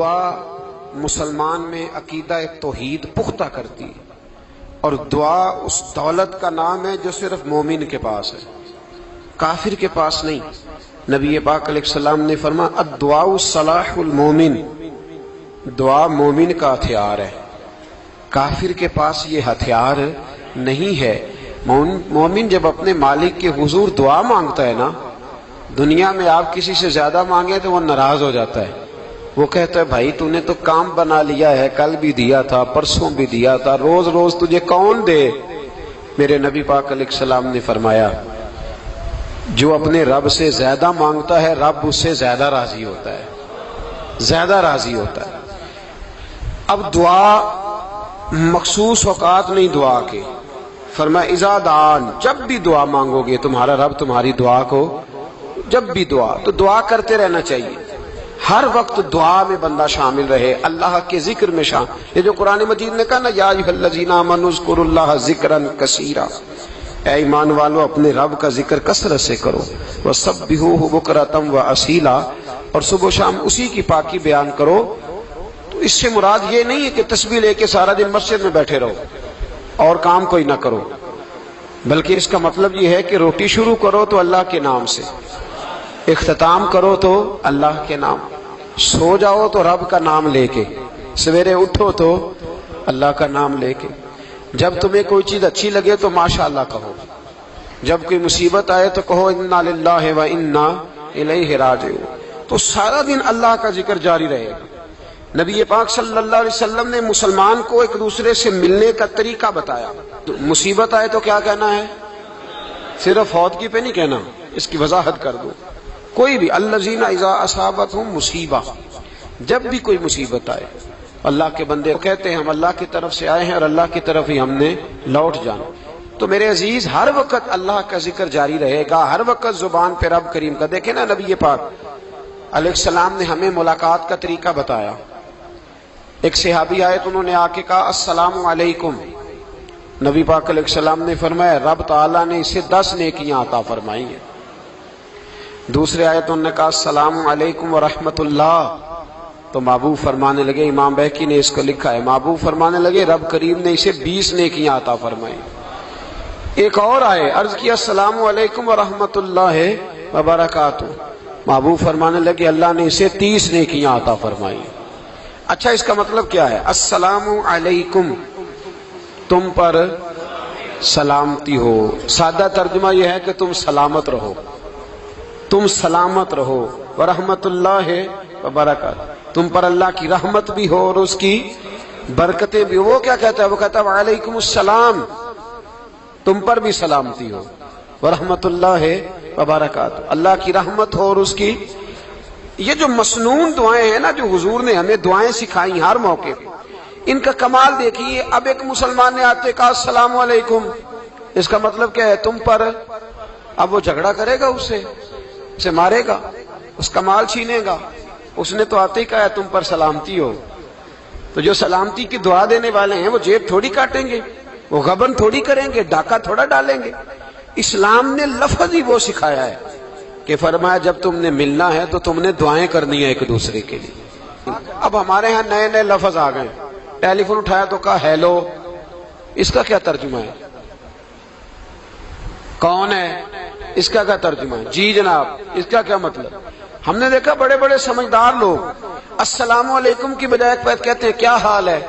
دعا مسلمان میں عقیدہ توحید پختہ کرتی ہے، اور دعا اس دولت کا نام ہے جو صرف مومن کے پاس ہے، کافر کے پاس نہیں۔ نبی پاک علیہ السلام نے فرمایا الدعاء صلاح المومن، دعا مومن کا ہتھیار ہے، کافر کے پاس یہ ہتھیار نہیں ہے۔ مومن جب اپنے مالک کے حضور دعا مانگتا ہے نا، دنیا میں آپ کسی سے زیادہ مانگیں تو وہ ناراض ہو جاتا ہے، وہ کہتا ہے بھائی تو نے تو کام بنا لیا ہے، کل بھی دیا تھا، پرسوں بھی دیا تھا، روز روز تجھے کون دے؟ میرے نبی پاک علیہ السلام نے فرمایا جو اپنے رب سے زیادہ مانگتا ہے رب اس سے زیادہ راضی ہوتا ہے، زیادہ راضی ہوتا ہے۔ اب دعا مخصوص اوقات نہیں دعا کے، فرمایا اذا دعان، جب بھی دعا مانگو گے تمہارا رب تمہاری دعا کو، جب بھی دعا تو دعا کرتے رہنا چاہیے، ہر وقت دعا میں بندہ شامل رہے، اللہ کے ذکر میں شامل۔ یہ جو قرآن مجید نے کہا نا یا ایھا الذین آمنوا اذکروا اللہ ذکرا کثیرا، اے ایمان والو اپنے رب کا ذکر کثرت سے کرو، وسبحوہ بکرۃ واصیلا، اور صبح و شام اسی کی پاکی بیان کرو۔ تو اس سے مراد یہ نہیں ہے کہ تسبیح لے کے سارا دن مسجد میں بیٹھے رہو اور کام کوئی نہ کرو، بلکہ اس کا مطلب یہ ہے کہ روٹی شروع کرو تو اللہ کے نام سے، اختتام کرو تو اللہ کے نام، سو جاؤ تو رب کا نام لے کے، سویرے اٹھو تو اللہ کا نام لے کے، جب تمہیں کوئی چیز اچھی لگے تو ماشاءاللہ کہو، جب کوئی مصیبت آئے تو کہو انا للہ و انا الیہ راجعون۔ تو سارا دن اللہ کا ذکر جاری رہے گا۔ نبی پاک صلی اللہ علیہ وسلم نے مسلمان کو ایک دوسرے سے ملنے کا طریقہ بتایا۔ مصیبت آئے تو کیا کہنا ہے؟ صرف فوتگی پہ نہیں کہنا، اس کی وضاحت کر دو۔ کوئی بھی الذین اذا اصابتہم مصیبہ، جب بھی کوئی مصیبت آئے، اللہ کے بندے کہتے ہیں ہم اللہ کی طرف سے آئے ہیں اور اللہ کی طرف ہی ہم نے لوٹ جانا۔ تو میرے عزیز ہر وقت اللہ کا ذکر جاری رہے گا، ہر وقت زبان پہ رب کریم کا۔ دیکھیں نا نبی پاک علیہ السلام نے ہمیں ملاقات کا طریقہ بتایا۔ ایک صحابی آئے تو انہوں نے آ کے کہا السلام علیکم، نبی پاک علیہ السلام نے فرمایا رب تعالیٰ نے اسے 10 نیکیاں عطا فرمائی ہیں۔ دوسرے آئے تو انہوں نے کہا السلام علیکم ورحمۃ اللہ، تو محبوب فرمانے لگے، امام بہقی نے اس کو لکھا ہے، محبوب فرمانے لگے رب کریم نے اسے 20 نیکیاں عطا فرمائی۔ ایک اور آئے، عرض کیا السلام علیکم ورحمۃ اللہ وبرکاتہ، محبوب فرمانے لگے اللہ نے اسے 30 نیکیاں عطا فرمائی۔ اچھا اس کا مطلب کیا ہے؟ السلام علیکم، تم پر سلامتی ہو، سادہ ترجمہ یہ ہے کہ تم سلامت رہو، تم سلامت رہو، ورحمۃ اللہ وبرکاتہ، تم پر اللہ کی رحمت بھی ہو اور اس کی برکتیں بھی ہو۔ وہ کیا کہتا ہے؟ وہ کہتا ہے وعلیکم السلام، تم پر بھی سلامتی ہو، ورحمۃ اللہ وبرکاتہ، اللہ کی رحمت ہو اور اس کی۔ یہ جو مسنون دعائیں ہیں نا جو حضور نے ہمیں دعائیں سکھائی ہر موقع پہ، ان کا کمال دیکھیے۔ اب ایک مسلمان نے آتے کہا السلام علیکم، اس کا مطلب کیا ہے؟ تم پر۔ اب وہ جھگڑا کرے گا اس سے، اسے مارے گا، اس کا مال چھینے گا؟ اس نے تو آتے ہی کہا ہے تم پر سلامتی ہو۔ تو جو سلامتی کی دعا دینے والے ہیں وہ جیب تھوڑی کاٹیں گے، وہ غبن تھوڑی کریں گے، ڈاکہ تھوڑا ڈالیں گے۔ اسلام نے لفظ ہی وہ سکھایا ہے کہ فرمایا جب تم نے ملنا ہے تو تم نے دعائیں کرنی ہے ایک دوسرے کے لیے۔ اب ہمارے ہاں نئے نئے لفظ آ گئے، ٹیلی فون اٹھایا تو کہا ہیلو، اس کا کیا ترجمہ ہے؟ کون ہے؟ اس کا کیا ترجمہ ہے؟ جی جناب، اس کا کیا مطلب؟ ہم نے دیکھا بڑے بڑے سمجھدار لوگ السلام علیکم کی بجائے کہتے ہیں کیا حال ہے؟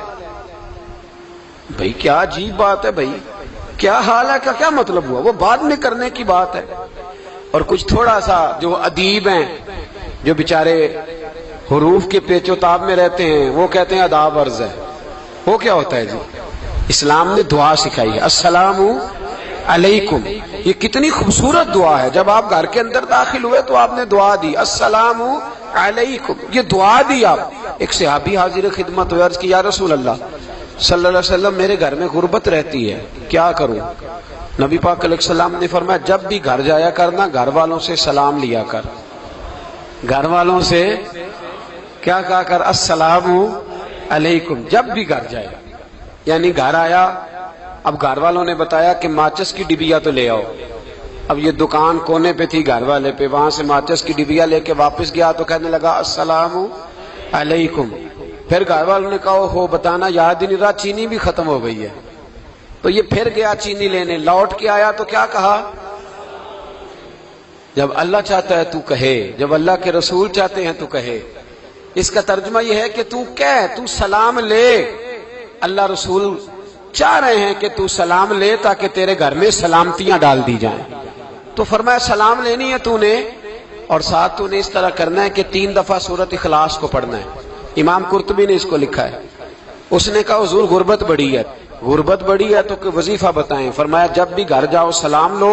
بھائی کیا عجیب بات ہے، بھائی کیا حال ہے کا کیا مطلب ہوا؟ وہ بعد میں کرنے کی بات ہے۔ اور کچھ تھوڑا سا جو ادیب ہیں، جو بیچارے حروف کے پیچ و تاب میں رہتے ہیں، وہ کہتے ہیں آداب عرض ہے۔ وہ کیا ہوتا ہے جی؟ اسلام نے دعا سکھائی ہے السلام علیکم، یہ کتنی خوبصورت دعا ہے۔ جب آپ گھر کے اندر داخل ہوئے تو آپ نے دعا دی السلام علیکم، یہ دعا دی آپ۔ ایک صحابی حاضر خدمت ہوئے، عرض کی یا رسول اللہ صلی اللہ علیہ وسلم میرے گھر میں غربت رہتی ہے، کیا کروں؟ نبی پاک علیہ السلام نے فرمایا جب بھی گھر جایا کرنا گھر والوں سے سلام لیا کر، گھر والوں سے کیا کہا کر؟ السلام علیکم، جب بھی گھر جائے۔ یعنی گھر آیا، اب گھر والوں نے بتایا کہ ماچس کی ڈبیا تو لے آؤ۔ اب یہ دکان کونے پہ تھی گھر والے پہ، وہاں سے ماچس کی ڈبیا لے کے واپس گیا تو کہنے لگا السلام علیکم. پھر گھر والوں نے کہا ہو بتانا یاد ہی نہیں رہا، چینی بھی ختم ہو گئی ہے. تو یہ پھر گیا چینی لینے، لوٹ کے آیا تو کیا کہا؟ جب اللہ چاہتا ہے تو کہے، جب اللہ کے رسول چاہتے ہیں تو کہے. اس کا ترجمہ یہ ہے کہ تو کہہ، تو سلام لے. اللہ رسول چاہ رہے ہیں کہ تو سلام لے تاکہ تیرے گھر میں سلامتیاں ڈال دی جائیں. تو فرمایا سلام لینی ہے تو نے، اور ساتھ تو نے اس طرح کرنا ہے کہ 3 دفعہ سورۃ اخلاص کو پڑھنا ہے. امام قرطبی نے اس کو لکھا ہے. اس نے کہا حضور غربت بڑی ہے. غربت بڑی ہے تو کہ وظیفہ بتائیں. فرمایا جب بھی گھر جاؤ سلام لو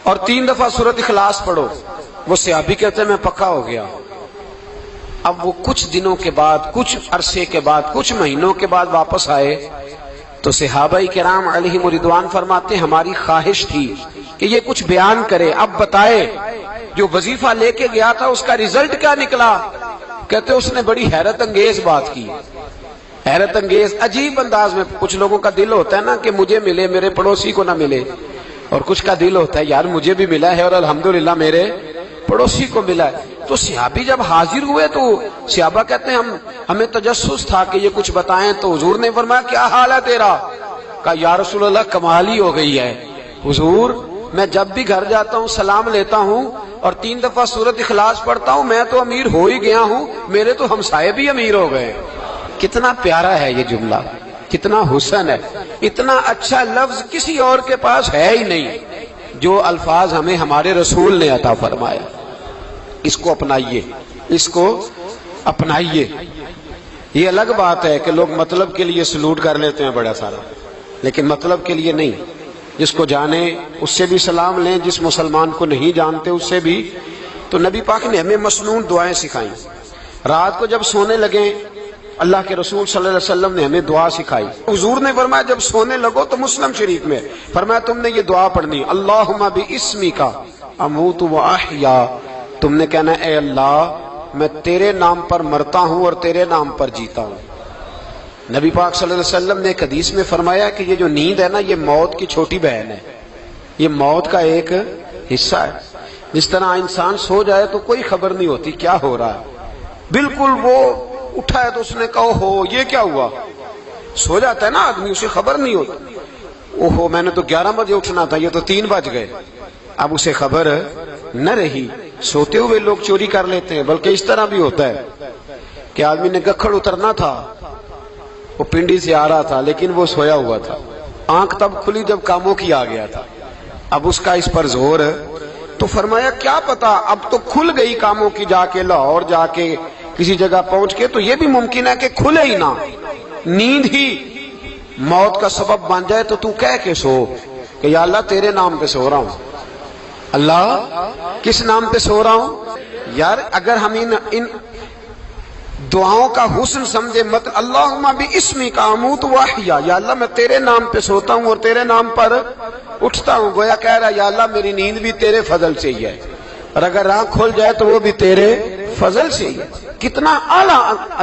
اور 3 دفعہ سورۃ اخلاص پڑھو. وہ صحابی کہتے ہیں میں پکا ہو گیا. اب وہ کچھ دنوں کے بعد، کچھ عرصے کے بعد، کچھ مہینوں کے بعد واپس آئے تو صحابہ کرام علیہم رضوان فرماتے ہیں ہماری خواہش تھی کہ یہ کچھ بیان کرے، اب بتائے جو وظیفہ لے کے گیا تھا اس کا رزلٹ کیا نکلا. کہتے اس نے بڑی حیرت انگیز بات کی، حیرت انگیز عجیب انداز میں. کچھ لوگوں کا دل ہوتا ہے نا کہ مجھے ملے میرے پڑوسی کو نہ ملے، اور کچھ کا دل ہوتا ہے یار مجھے بھی ملا ہے اور الحمدللہ میرے پڑوسی کو ملا ہے. تو صحابی جب حاضر ہوئے تو صحابہ کہتے ہیں ہمیں تجسس تھا کہ یہ کچھ بتائیں. تو حضور نے فرمایا کیا حال ہے تیرا؟ کہا یا رسول اللہ کمال ہی ہو گئی ہے حضور، میں جب بھی گھر جاتا ہوں سلام لیتا ہوں اور 3 دفعہ سورۃ اخلاص پڑھتا ہوں. میں تو امیر ہو ہی گیا ہوں، میرے تو ہمسائے بھی امیر ہو گئے. کتنا پیارا ہے یہ جملہ، کتنا حسن ہے. اتنا اچھا لفظ کسی اور کے پاس ہے ہی نہیں جو الفاظ ہمیں ہمارے رسول نے عطا فرمایا. اس کو اپنائیے، اس کو اپنائیے. یہ الگ بات ہے کہ لوگ مطلب کے لیے سلوٹ کر لیتے ہیں بڑا سارا، لیکن مطلب کے لیے نہیں. جس کو جانے اس سے بھی سلام لیں، جس مسلمان کو نہیں جانتے اس سے بھی. تو نبی پاک نے ہمیں مسنون دعائیں سکھائیں. رات کو جب سونے لگیں اللہ کے رسول صلی اللہ علیہ وسلم نے ہمیں دعا سکھائی. حضور نے فرمایا جب سونے لگو تو مسلم شریف میں فرمایا تم نے یہ دعا پڑھنی اللہم باسمک اموت و احیا. تم نے کہنا اے اللہ میں تیرے نام پر مرتا ہوں اور تیرے نام پر جیتا ہوں. نبی پاک صلی اللہ علیہ وسلم نے ایک حدیث میں فرمایا کہ یہ جو نیند ہے نا یہ موت کی چھوٹی بہن ہے، یہ موت کا ایک حصہ ہے. جس طرح انسان سو جائے تو کوئی خبر نہیں ہوتی کیا ہو رہا ہے، بالکل وہ اٹھا ہے تو اس نے کہا ہو یہ کیا ہوا. سو جاتا ہے نا آدمی، اسے خبر نہیں ہوتی. اوہو میں نے تو 11 بجے اٹھنا تھا، یہ تو 3 بج گئے. اب اسے خبر نہ رہی. سوتے ہوئے لوگ چوری کر لیتے ہیں. بلکہ اس طرح بھی ہوتا ہے کہ آدمی نے گکھڑ اترنا تھا، وہ پنڈی سے آ رہا تھا لیکن وہ سویا ہوا تھا. آنکھ تب کھلی جب کاموں کی آ گیا تھا. اب اس کا اس پر زور، تو فرمایا کیا پتا اب تو کھل گئی کاموں کی، جا کے لاہور جا کے کسی جگہ پہنچ کے. تو یہ بھی ممکن ہے کہ کھلے ہی نہ، نیند ہی موت کا سبب بن جائے. تو تو کہہ کے سو کہ یا اللہ تیرے نام پہ سو رہا ہوں. اللہ کس نام پہ سو رہا ہوں؟ یار اگر ہم ان دعاؤں کا حسن سمجھے مت اللہم باسمک اموت و احیا، یا اللہ میں تیرے نام پہ سوتا ہوں اور تیرے نام پر اٹھتا ہوں. گویا کہہ رہا یا اللہ میری نیند بھی تیرے فضل سے ہی ہے، اور اگر آنکھ کھل جائے تو وہ بھی تیرے فضل سے ہی ہے. کتنا اعلیٰ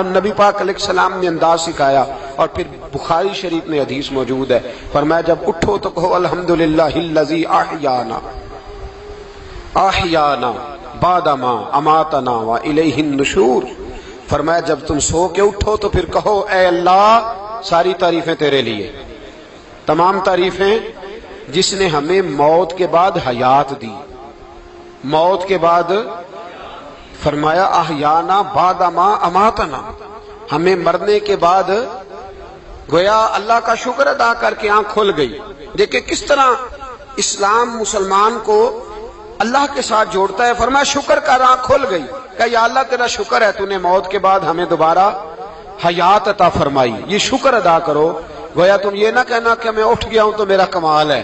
نبی پاک علیہ السلام نے انداز سکھایا. اور پھر بخاری شریف میں حدیث موجود ہے، فرمایا جب اٹھو تو کہو الحمدللہ الذی احیانا احیانا بعد ما اماتنا والیہ النشور. فرمایا جب تم سو کے اٹھو تو پھر کہو اے اللہ ساری تعریفیں تیرے لیے، تمام تعریفیں جس نے ہمیں موت کے بعد حیات دی. موت کے بعد فرمایا احیانا بعد ما اماتنا، ہمیں مرنے کے بعد گویا اللہ کا شکر ادا کر کے آنکھ کھل گئی. دیکھیں کس طرح اسلام مسلمان کو اللہ کے ساتھ جوڑتا ہے. فرمایا شکر کر، آنکھ کھل گئی. کہ یا اللہ تیرا شکر ہے تو نے موت کے بعد ہمیں دوبارہ حیات عطا فرمائی، یہ شکر ادا کرو. گویا تم یہ نہ کہنا کہ میں اٹھ گیا ہوں تو میرا کمال ہے،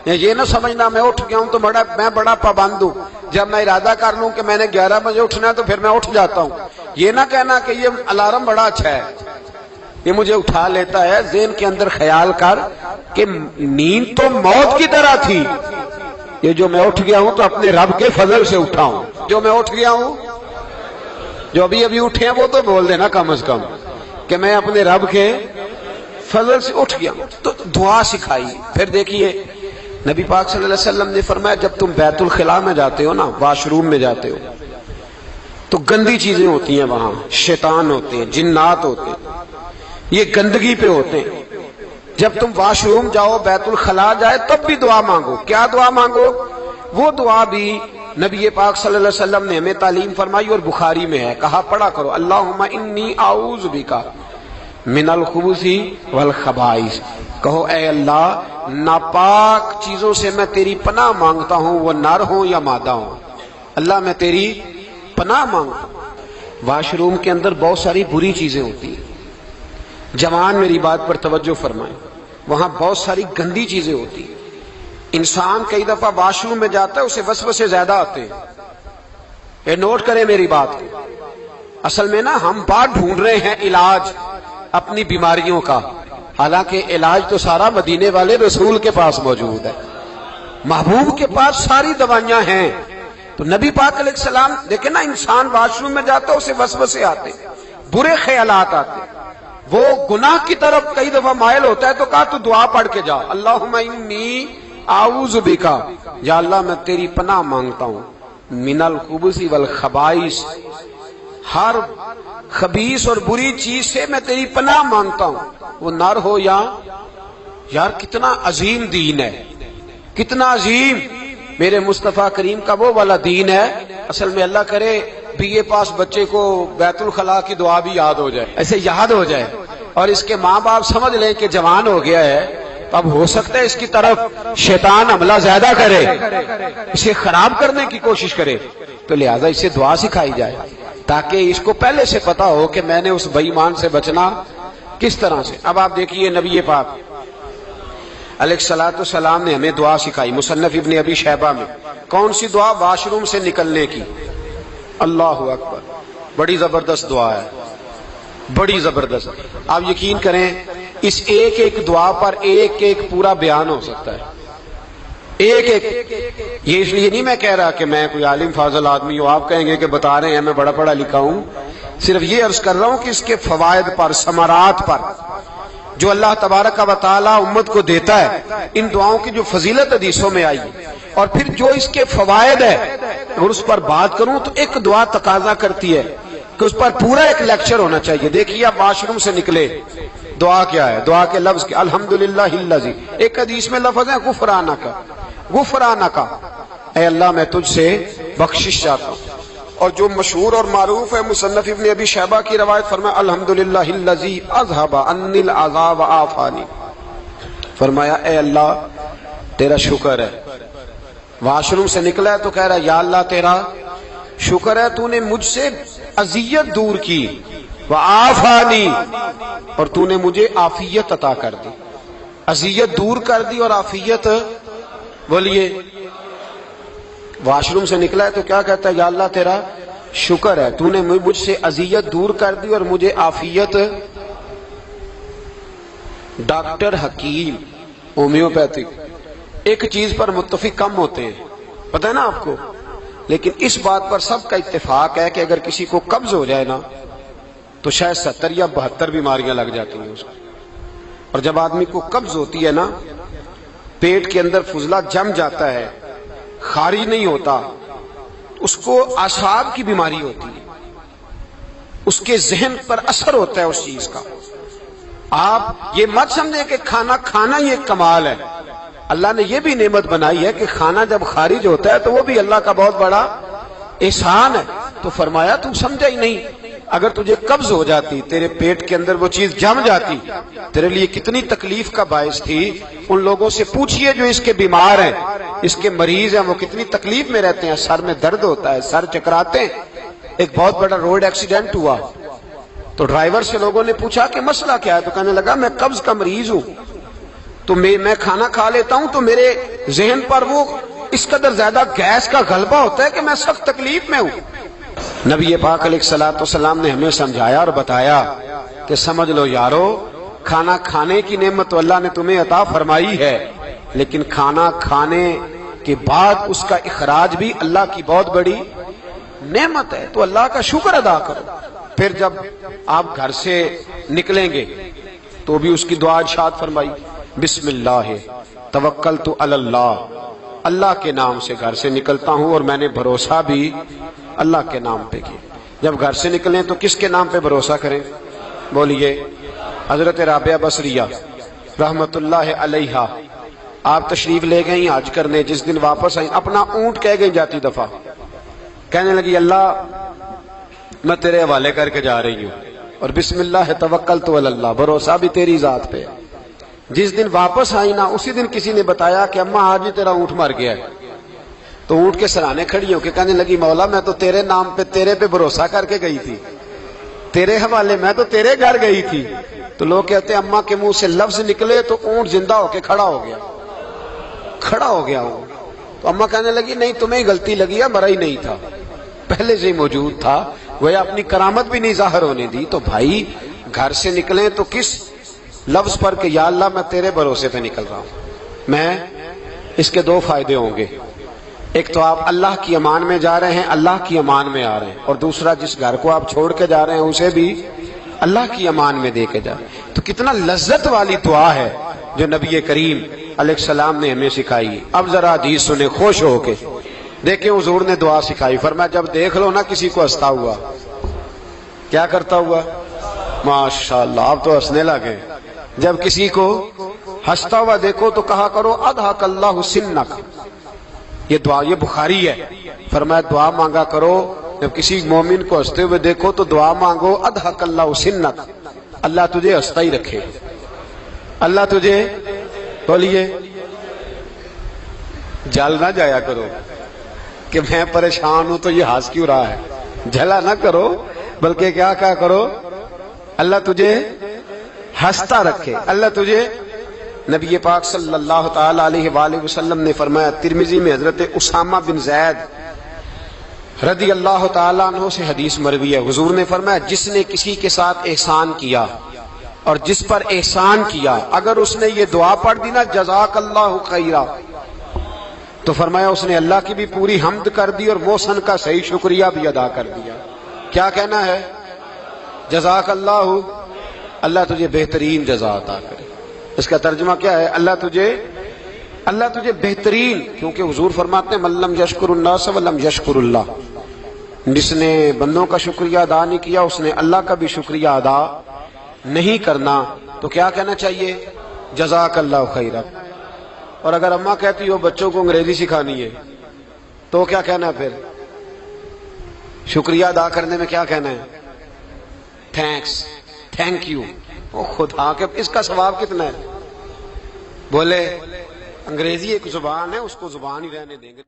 یہ نہ سمجھنا میں اٹھ گیا ہوں تو میں بڑا پابند ہوں، جب میں ارادہ کر لوں کہ میں نے 11 بجے اٹھنا ہے تو پھر میں اٹھ جاتا ہوں. یہ نہ کہنا کہ یہ الارم بڑا اچھا ہے، یہ مجھے اٹھا لیتا ہے. ذہن کے اندر خیال کر کہ نیند تو موت کی طرح تھی، یہ جو میں اٹھ گیا ہوں تو اپنے رب کے فضل سے اٹھا ہوں. جو میں اٹھ گیا ہوں، جو ابھی اٹھے ہیں وہ تو بول دینا کم از کم کہ میں اپنے رب کے فضل سے اٹھ گیا. تو دعا سکھائی. پھر دیکھیے نبی پاک صلی اللہ علیہ وسلم نے فرمایا جب تم بیت الخلاء میں جاتے ہو نا، واش روم میں جاتے ہو، تو گندی چیزیں ہوتی ہیں وہاں، شیطان ہوتے ہیں، جنات ہوتے ہیں، یہ گندگی پہ ہوتے ہیں۔ جب تم واش روم جاؤ، بیت الخلا جائے، تب بھی دعا مانگو۔ کیا دعا مانگو؟ وہ دعا بھی نبی پاک صلی اللہ علیہ وسلم نے ہمیں تعلیم فرمائی اور بخاری میں ہے، کہا پڑھا کرو اللہم انی اعوذ بک من الخبث والخبائث۔ کہو اے اللہ، ناپاک چیزوں سے میں تیری پناہ مانگتا ہوں، وہ نر ہوں یا مادہ ہوں۔ اللہ میں تیری پناہ مانگتا ہوں۔ واش روم کے اندر بہت ساری بری چیزیں ہوتی ہیں، جوان میری بات پر توجہ فرمائیں، وہاں بہت ساری گندی چیزیں ہوتی ہیں۔ انسان کئی دفعہ واش روم میں جاتا ہے، اسے وسوسے زیادہ آتے ہیں، یہ نوٹ کریں میری بات کو۔ اصل میں نا ہم بات ڈھونڈ رہے ہیں علاج اپنی بیماریوں کا، حالانکہ علاج تو سارا مدینے والے رسول کے پاس موجود ہے، محبوب کے پاس ساری دوائیاں ہیں۔ تو نبی پاک علیہ السلام دیکھیں نا، انسان واش روم میں جاتا ہے، اسے وسوسے آتے، برے خیالات آتے، وہ گناہ کی طرف کئی دفعہ مائل ہوتا ہے، تو کہا تو دعا پڑھ کے جا، اللہم انی اعوذ بکا، یا اللہ میں تیری پناہ مانگتا ہوں، من الخبث والخبائث، ہر خبیث اور بری چیز سے میں تیری پناہ مانگتا ہوں، وہ نر ہو یا یار کتنا عظیم دین ہے، کتنا عظیم میرے مصطفیٰ کریم کا وہ والا دین ہے۔ اصل میں اللہ کرے بی اے پاس بچے کو بیت الخلا کی دعا بھی یاد ہو جائے، ایسے یاد ہو جائے، اور اس کے ماں باپ سمجھ لیں کہ جوان ہو گیا ہے، اب ہو سکتا ہے اس کی طرف شیطان حملہ زیادہ کرے، اسے خراب کرنے کی کوشش کرے، تو لہذا اسے دعا سکھائی جائے تاکہ اس کو پہلے سے پتا ہو کہ میں نے اس بے ایمان سے بچنا کس طرح سے۔ اب آپ دیکھیے نبی پاک علیہ الصلوۃ والسلام نے ہمیں دعا سکھائی، مصنف ابن ابی شیبہ میں۔ کون سی دعا؟ واش روم سے نکلنے کی۔ اللہ اکبر، بڑی زبردست دعا ہے، بڑی زبردست۔ آپ یقین کریں اس ایک ایک دعا پر ایک ایک پورا بیان ہو سکتا ہے، ایک ایک۔ یہ اس لیے نہیں میں کہہ رہا کہ میں کوئی عالم فاضل آدمی ہوں، آپ کہیں گے کہ بتا رہے ہیں میں بڑا پڑھا لکھا ہوں، صرف یہ عرض کر رہا ہوں کہ اس کے فوائد پر، ثمرات پر جو اللہ تبارک و تعالی امت کو دیتا ہے، ان دعاؤں کی جو فضیلت حدیثوں میں آئی، اور پھر جو اس کے فوائد ہے، اگر اس پر بات کروں تو ایک دعا تقاضا کرتی ہے کہ اس پر پورا ایک لیکچر ہونا چاہیے۔ دیکھیے آپ واش روم سے نکلے، دعا کیا ہے؟ دعا کے لفظ کے الحمدللہ الذی، ایک حدیث میں لفظ ہے غفرانک، غفرانک، اے اللہ میں تجھ سے بخشش چاہتا ہوں۔ اور جو مشہور اور معروف ہے مصنف ابن ابی شیبہ کی روایت، فرمایا الحمدللہ الذی اذھب عنی العذاب وعافانی، فرمایا اے اللہ تیرا شکر ہے۔ واش روم سے نکلا ہے تو کہہ رہا ہے یا اللہ تیرا شکر ہے، تو نے مجھ سے اذیت دور کی، وعافانی، اور تو نے مجھے عافیت عطا کر دی، اذیت دور کر دی اور عافیت۔ بولیے واش روم سے نکلا ہے تو کیا کہتا ہے؟ یا اللہ تیرا شکر ہے، تو نے مجھ سے اذیت دور کر دی اور مجھے عافیت۔ ڈاکٹر حکیم ہومیوپیتھک ایک چیز پر متفق کم ہوتے ہیں، پتہ ہے نا آپ کو، لیکن اس بات پر سب کا اتفاق ہے کہ اگر کسی کو قبض ہو جائے نا تو شاید 70 یا 72 بیماریاں لگ جاتی ہیں اس کو۔ اور جب آدمی کو قبض ہوتی ہے نا، پیٹ کے اندر فضلہ جم جاتا ہے، خارج نہیں ہوتا، اس کو اعصاب کی بیماری ہوتی ہے، اس کے ذہن پر اثر ہوتا ہے اس چیز کا۔ آپ یہ مت سمجھیں کہ کھانا کھانا ہی ایک کمال ہے، اللہ نے یہ بھی نعمت بنائی ہے کہ کھانا جب خارج ہوتا ہے تو وہ بھی اللہ کا بہت بڑا احسان ہے۔ تو فرمایا تم سمجھا ہی نہیں، اگر تجھے قبض ہو جاتی، تیرے پیٹ کے اندر وہ چیز جم جاتی، تیرے لیے کتنی تکلیف کا باعث تھی۔ ان لوگوں سے پوچھئے جو اس کے بیمار ہیں، اس کے مریض ہیں، وہ کتنی تکلیف میں رہتے ہیں، سر میں درد ہوتا ہے، سر چکراتے ہیں۔ ایک بہت بڑا روڈ ایکسیڈنٹ ہوا تو ڈرائیور سے لوگوں نے پوچھا کہ مسئلہ کیا ہے، تو کہنے لگا میں قبض کا مریض ہوں، تو میں کھانا کھا لیتا ہوں تو میرے ذہن پر وہ اس قدر زیادہ گیس کا غلبہ ہوتا ہے کہ میں سخت تکلیف میں ہوں۔ نبی پاک علیہ الصلوۃ والسلام نے ہمیں سمجھایا اور بتایا کہ سمجھ لو یارو، کھانا کھانے کی نعمت تو اللہ نے تمہیں عطا فرمائی ہے، لیکن کھانا کھانے کے بعد اس کا اخراج بھی اللہ کی بہت بڑی نعمت ہے، تو اللہ کا شکر ادا کرو۔ پھر جب آپ گھر سے نکلیں گے تو بھی اس کی دعا ارشاد فرمائی، بسم اللہ توکلت علی اللہ، اللہ کے نام سے گھر سے نکلتا ہوں اور میں نے بھروسہ بھی اللہ کے نام پہ کیا۔ جب گھر سے نکلیں تو کس کے نام پہ بھروسہ کریں؟ بولیے۔ حضرت رابعہ بصریہ رحمت اللہ علیہا آپ تشریف لے گئیں حج کرنے، جس دن واپس آئیں اپنا اونٹ کہہ گئی جاتی دفعہ، کہنے لگی اللہ میں تیرے حوالے کر کے جا رہی ہوں، اور بسم اللہ توکلت علی اللہ، بھروسہ بھی تیری ذات پہ۔ جس دن واپس آئی نا اسی دن کسی نے بتایا کہ اماں آج ہی تیرا اونٹ مر گیا ہے، تو اونٹ کے سرانے کھڑی ہو کے کہنے لگی مولا میں تو تیرے نام پہ تیرے پہ بھروسہ کر کے گئی تھی، تیرے حوالے میں تو تیرے گھر گئی تھی۔ تو لوگ کہتے ہیں اماں کے منہ سے لفظ نکلے تو اونٹ زندہ ہو کے کھڑا ہو گیا، کھڑا ہو گیا اونٹ۔ تو اماں کہنے لگی نہیں تمہیں غلطی لگی ہے، مرا ہی نہیں تھا، پہلے سے ہی موجود تھا، وہ اپنی کرامت بھی نہیں ظاہر ہونے دی۔ تو بھائی گھر سے نکلیں تو کس لفظ پر کہ یا اللہ میں تیرے بھروسے پہ نکل رہا ہوں میں، اس کے دو فائدے ہوں گے، ایک تو آپ اللہ کی امان میں جا رہے ہیں، اللہ کی امان میں آ رہے ہیں، اور دوسرا جس گھر کو آپ چھوڑ کے جا رہے ہیں اسے بھی اللہ کی امان میں دے کے جا رہے ہیں۔ تو کتنا لذت والی دعا ہے جو نبی کریم علیہ السلام نے ہمیں سکھائی۔ اب ذرا حدیث سنیں خوش ہو کے، دیکھیں حضور نے دعا سکھائی، فرمایا جب دیکھ لو نا کسی کو ہنستا ہوا، کیا کرتا ہوا؟ ماشاءاللہ آپ تو ہنسنے لگے۔ جب کسی کو ہنستا ہوا دیکھو تو کہا کرو اضحک اللہ سنک، یہ دعا یہ بخاری ہے، فرمایا دعا مانگا کرو جب کسی مومن کو ہنستے ہوئے دیکھو تو دعا مانگو اضحک اللہ سنک، اللہ تجھے ہنستا ہی رکھے، اللہ تجھے، بولیے، جل نہ جایا کرو کہ میں پریشان ہوں تو یہ ہنس کیوں رہا ہے، جھلا نہ کرو، بلکہ کیا کہا کرو اللہ تجھے ہنستا رکھے، اللہ تجھے۔ نبی پاک صلی اللہ تعالی علیہ وآلہ وسلم نے فرمایا، ترمذی میں حضرت اسامہ بن زید رضی اللہ تعالیٰ عنہ سے حدیث مروی ہے، حضور نے فرمایا جس نے کسی کے ساتھ احسان کیا اور جس پر احسان کیا، اگر اس نے یہ دعا پڑھ دی نا جزاک اللہ خیرا، تو فرمایا اس نے اللہ کی بھی پوری حمد کر دی اور محسن کا صحیح شکریہ بھی ادا کر دیا۔ کیا کہنا ہے؟ جزاک اللہ، اللہ تجھے بہترین جزا عطا کرے۔ اس کا ترجمہ کیا ہے؟ اللہ تجھے بہترین، کیونکہ حضور فرماتے ہیں من لم یشکر الناس ولم یشکر اللہ، جس نے بندوں کا شکریہ ادا نہیں کیا اس نے اللہ کا بھی شکریہ ادا نہیں کرنا۔ تو کیا کہنا چاہیے؟ جزاک اللہ خیرا۔ اور اگر اماں کہتی ہو بچوں کو انگریزی سکھانی ہے تو کیا کہنا ہے؟ پھر شکریہ ادا کرنے میں کیا کہنا ہے؟ Thanks, thank you. وہ خدا کے اس کا ثواب کتنا ہے؟ بولے انگریزی ایک زبان ہے، اس کو زبان ہی رہنے دیں گے۔